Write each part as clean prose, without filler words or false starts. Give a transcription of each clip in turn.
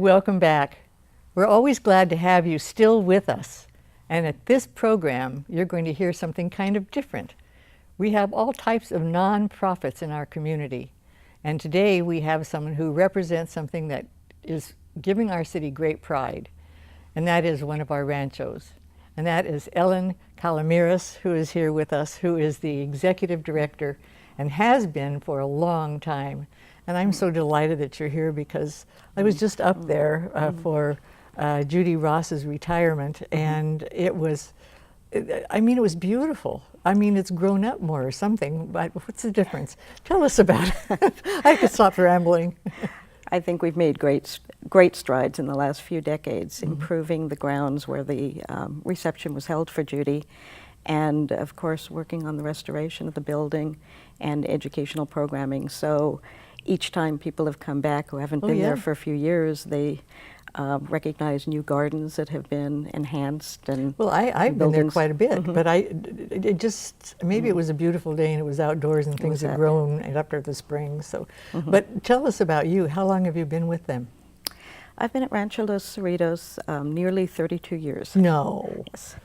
Welcome back. We're always glad to have you still with us. And at this program, you're going to hear something kind of different. We have all types of nonprofits in our community. And today we have someone who represents something that is giving our city great pride. And that is one of our ranchos. And that is Ellen Calamiras, who is here with us, who is the executive director and has been for a long time. And I'm so delighted that you're here because I was just up there for Judy Ross's retirement, and it was, it was beautiful. I mean, it's grown up more or something, but what's the difference? Tell us about it. I could stop rambling. I think we've made great strides in the last few decades, improving the grounds where the reception was held for Judy, and of course working on the restoration of the building and educational programming. So each time people have come back who haven't been there for a few years, they recognize new gardens that have been enhanced. And well, I've been there quite a bit, but it just, maybe it was a beautiful day and it was outdoors and things had grown after the spring. So, but tell us about you. How long have you been with them? I've been at Rancho Los Cerritos nearly 32 years. No. Yes.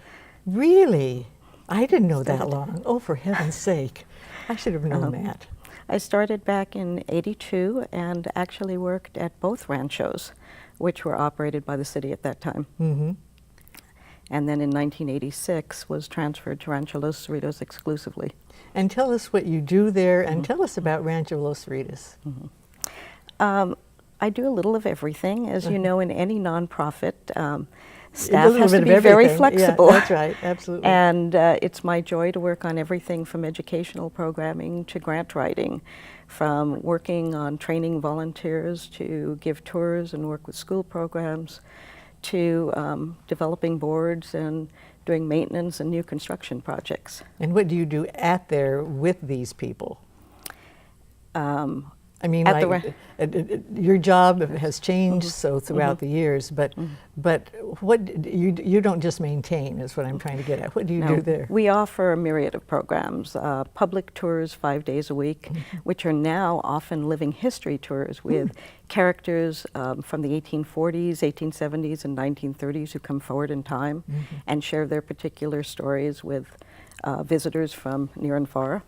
Really? I didn't know that long. Oh, for heaven's sake. I should have known that. I started back in '82 and actually worked at both ranchos, which were operated by the city at that time. And then in 1986 was transferred to Rancho Los Cerritos exclusively. And tell us what you do there, and tell us about Rancho Los Cerritos. I do a little of everything. As you know, in any nonprofit, staff has to be very flexible. Yeah, that's right, absolutely. And it's my joy to work on everything from educational programming to grant writing, from working on training volunteers to give tours and work with school programs, to developing boards and doing maintenance and new construction projects. And what do you do at there with these people? I mean, like, your job has changed so throughout the years, but what you don't just maintain is what I'm trying to get at. What do you do there? We offer a myriad of programs, public tours 5 days a week, which are now often living history tours with characters from the 1840s, 1870s, and 1930s who come forward in time and share their particular stories with visitors from near and far.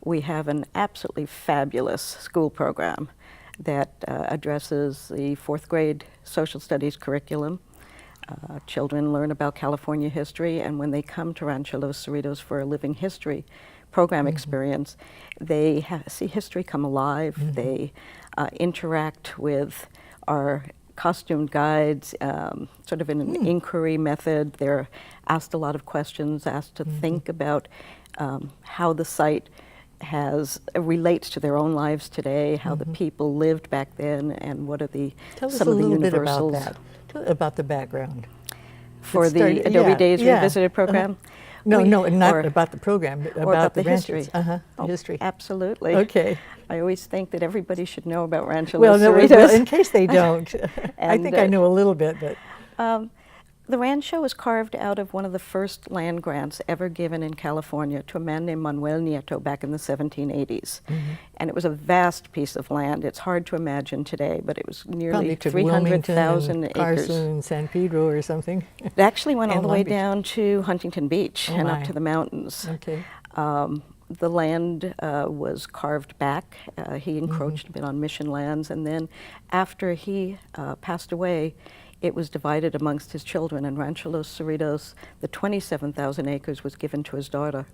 We have an absolutely fabulous school program that addresses the 4th grade social studies curriculum. Children learn about California history, and when they come to Rancho Los Cerritos for a living history program experience, they see history come alive. They interact with our costumed guides, sort of in an inquiry method. They're asked a lot of questions, asked to think about how the site relates to their own lives today, how the people lived back then, and what are some of the universals. Tell us a little bit about that, about the background. For the Adobe Days Revisited program? No, not about the program, but about the history. History. Absolutely. Okay. I always think that everybody should know about Rancho Los Cerritos. Well, in case they don't, I think I know a little bit, but. The rancho was carved out of one of the first land grants ever given in California to a man named Manuel Nieto back in the 1780s. And it was a vast piece of land. It's hard to imagine today, but it was nearly 300,000 acres. Carson, San Pedro or something. It actually went all the way down to Huntington Beach and up to the mountains. Okay. The land was carved back. He encroached a bit on mission lands, and then after he passed away, it was divided amongst his children, and Rancho Los Cerritos, the 27,000 acres, was given to his daughter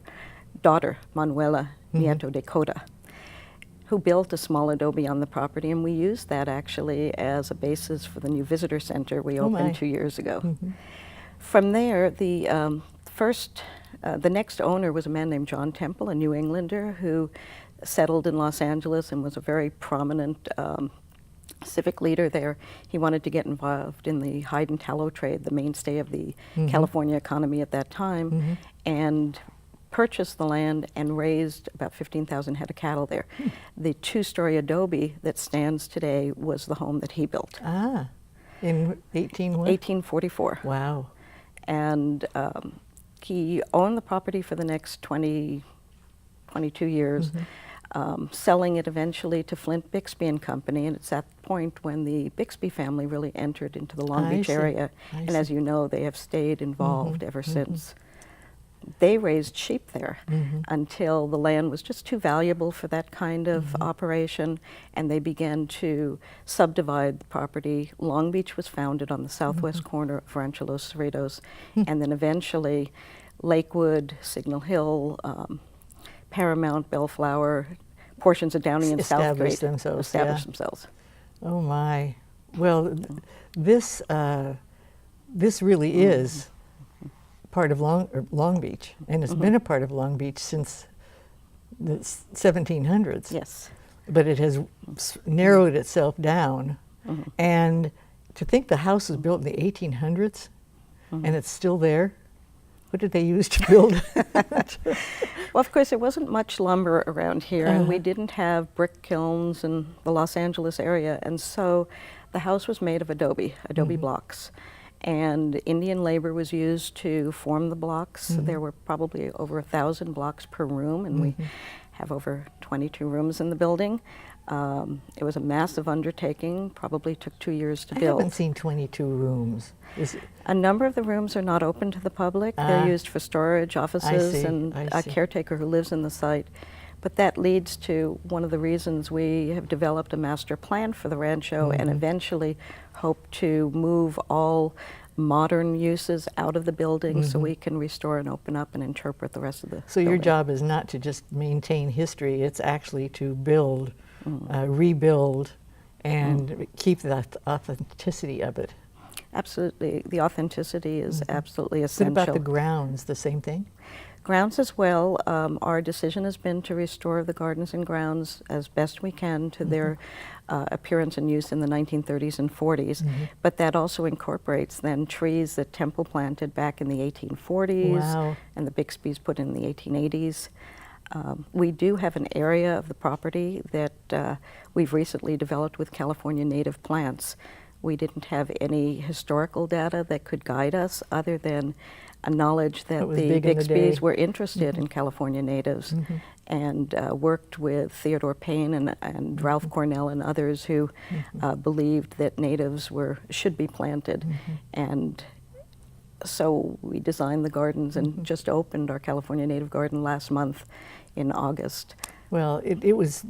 Manuela Nieto de Cota, who built a small adobe on the property, and we used that actually as a basis for the new visitor center we opened 2 years ago. From there, the next owner was a man named John Temple, a New Englander who settled in Los Angeles and was a very prominent civic leader there. He wanted to get involved in the hide and tallow trade, the mainstay of the California economy at that time, and purchased the land and raised about 15,000 head of cattle there. The 2-story adobe that stands today was the home that he built. Ah, in 1844. Wow. And he owned the property for the next 22 years. selling it eventually to Flint Bixby and Company, and it's at the point when the Bixby family really entered into the Long Beach area. And as you know, they have stayed involved ever since. They raised sheep there until the land was just too valuable for that kind of operation, and they began to subdivide the property. Long Beach was founded on the southwest corner of Rancho Los Cerritos, and then eventually Lakewood, Signal Hill, Paramount, Bellflower, portions of Downey and Southgate established themselves. Oh my! Well, this really is part of Long Beach, and it's been a part of Long Beach since the 1700s. Yes. But it has narrowed itself down, and to think the house was built in the 1800s, and it's still there. What did they use to build it? Well, of course, there wasn't much lumber around here, and we didn't have brick kilns in the Los Angeles area, and so the house was made of adobe blocks. And Indian labor was used to form the blocks. There were probably over 1,000 blocks per room, and we have over 22 rooms in the building. It was a massive undertaking, probably took 2 years to build. I haven't seen 22 rooms. A number of the rooms are not open to the public. They're used for storage, offices, and a caretaker who lives in the site. But that leads to one of the reasons we have developed a master plan for the Rancho and eventually hope to move all modern uses out of the building so we can restore and open up and interpret the rest of the So building. your job is not to just maintain history, it's actually to build, rebuild, and keep the authenticity of it. Absolutely. The authenticity is absolutely essential. What about the grounds? The same thing? Grounds as well. Our decision has been to restore the gardens and grounds as best we can to their appearance and use in the 1930s and 40s. But that also incorporates then trees that Temple planted back in the 1840s and the Bixbys put in the 1880s. We do have an area of the property that we've recently developed with California native plants. We didn't have any historical data that could guide us other than a knowledge that the Bixbys were interested in California natives and worked with Theodore Payne and Ralph Cornell and others who believed that natives should be planted. And so we designed the gardens and just opened our California native garden last month in August. Well, it was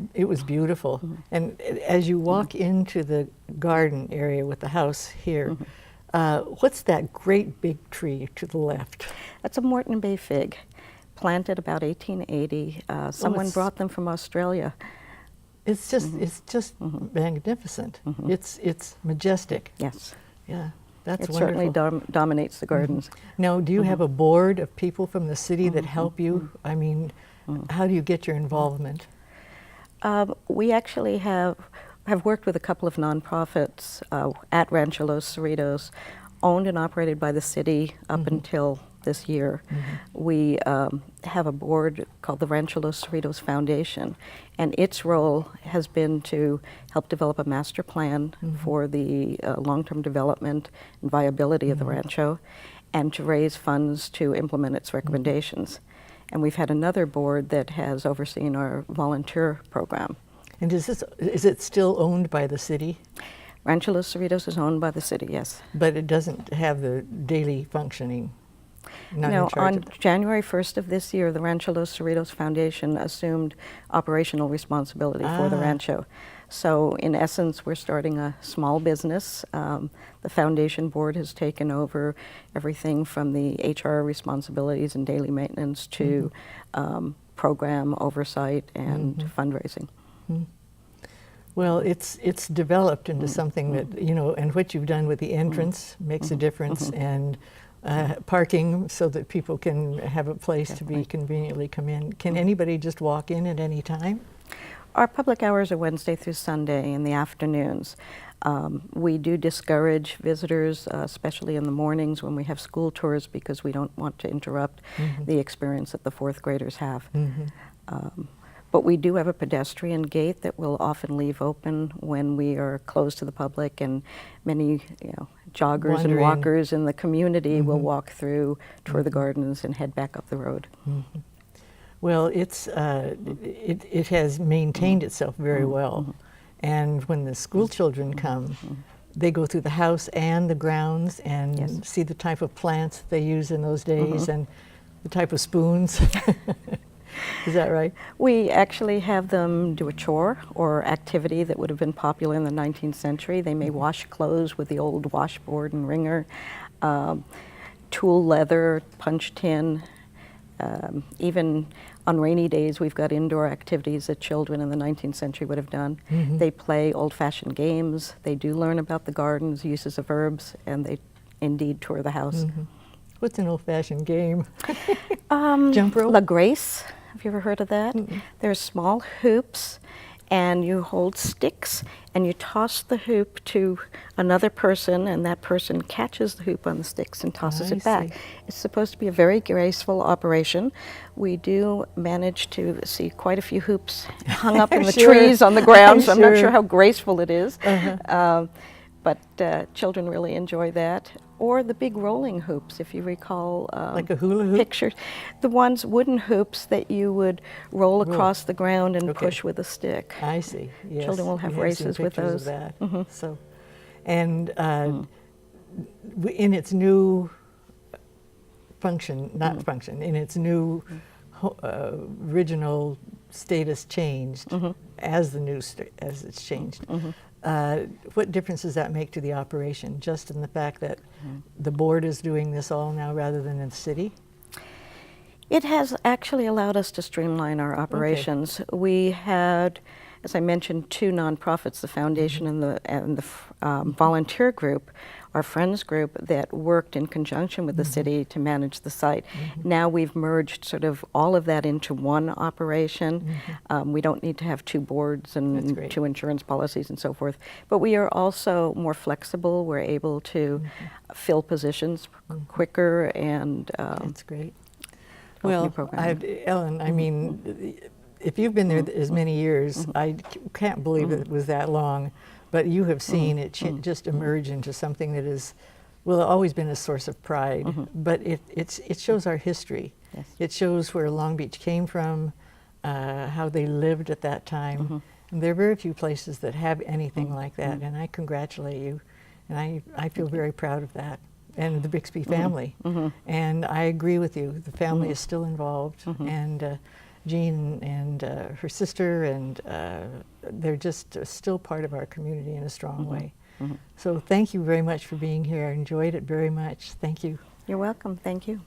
beautiful. And as you walk into the garden area with the house here, what's that great big tree to the left? That's a Moreton Bay fig, planted about 1880. Someone brought them from Australia. It's just magnificent. It's majestic. Yes. Yeah, that's it wonderful. certainly dominates the gardens. Now, do you have a board of people from the city that help you? I mean, how do you get your involvement? We actually have worked with a couple of nonprofits at Rancho Los Cerritos, owned and operated by the city up until this year. We have a board called the Rancho Los Cerritos Foundation, and its role has been to help develop a master plan for the long-term development and viability of the rancho, and to raise funds to implement its recommendations. And we've had another board that has overseen our volunteer program. And is it still owned by the city? Rancho Los Cerritos is owned by the city, yes. But it doesn't have the daily functioning? No, on January 1st of this year, the Rancho Los Cerritos Foundation assumed operational responsibility for the rancho. So in essence, we're starting a small business. The foundation board has taken over everything from the HR responsibilities and daily maintenance to program oversight and fundraising. Well, it's developed into something that, you know, and what you've done with the entrance makes a difference, and parking so that people can have a place to be conveniently come in. Can anybody just walk in at any time? Our public hours are Wednesday through Sunday in the afternoons. We do discourage visitors, especially in the mornings when we have school tours, because we don't want to interrupt the experience that the fourth graders have. But we do have a pedestrian gate that we'll often leave open when we are closed to the public, and many joggers and walkers in the community will walk through, tour the gardens, and head back up the road. Well, it has maintained itself very well. And when the school children come, they go through the house and the grounds and Yes. see the type of plants they use in those days and the type of spoons. Is that right? We actually have them do a chore or activity that would have been popular in the 19th century. They may wash clothes with the old washboard and wringer, tool leather, punch tin. Even on rainy days, we've got indoor activities that children in the 19th century would have done. They play old-fashioned games. They do learn about the gardens, uses of herbs, and they indeed tour the house. What's an old-fashioned game? Jump rope? La Grace, have you ever heard of that? There's small hoops, and you hold sticks, and you toss the hoop to another person, and that person catches the hoop on the sticks and tosses I it back. see. It's supposed to be a very graceful operation. We do manage to see quite a few hoops hung up in the Sure. trees on the ground, so I'm not Sure. sure how graceful it is. But children really enjoy that. Or the big rolling hoops, if you recall. Like a hula hoop? Pictures. The wooden hoops that you would roll Roll. across the ground and Okay. push with a stick. I see. Yes. Children will have we races seen with pictures those. of that. So, and in its new function, not function, in its new original status changed as as it's changed. What difference does that make to the operation? Just in the fact that the board is doing this all now rather than in the city? It has actually allowed us to streamline our operations. We had, as I mentioned, two nonprofits, the foundation and the volunteer group, our friends group, that worked in conjunction with the city to manage the site. Now we've merged sort of all of that into one operation. We don't need to have two boards That's and great. two insurance policies and so forth. But we are also more flexible. We're able to fill positions quicker and That's great. new Well, program. Ellen, I mean, if you've been there as many years, I can't believe it was that long, but you have seen it just emerge into something that is, well, always been a source of pride, but it shows our history. Yes. It shows where Long Beach came from, how they lived at that time. And there are very few places that have anything like that, and I congratulate you, and I feel very proud of that. And the Bixby family. And I agree with you. The family is still involved, and Jean and her sister, and they're just still part of our community in a strong way. So thank you very much for being here. I enjoyed it very much. Thank you. You're welcome. Thank you.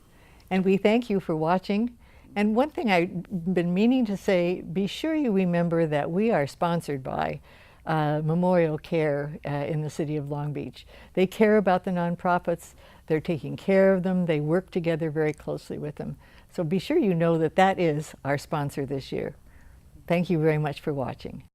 And we thank you for watching. And one thing I've been meaning to say, be sure you remember that we are sponsored by Memorial Care in the city of Long Beach. They care about the nonprofits, they're taking care of them, they work together very closely with them. So be sure you know that that is our sponsor this year. Thank you very much for watching.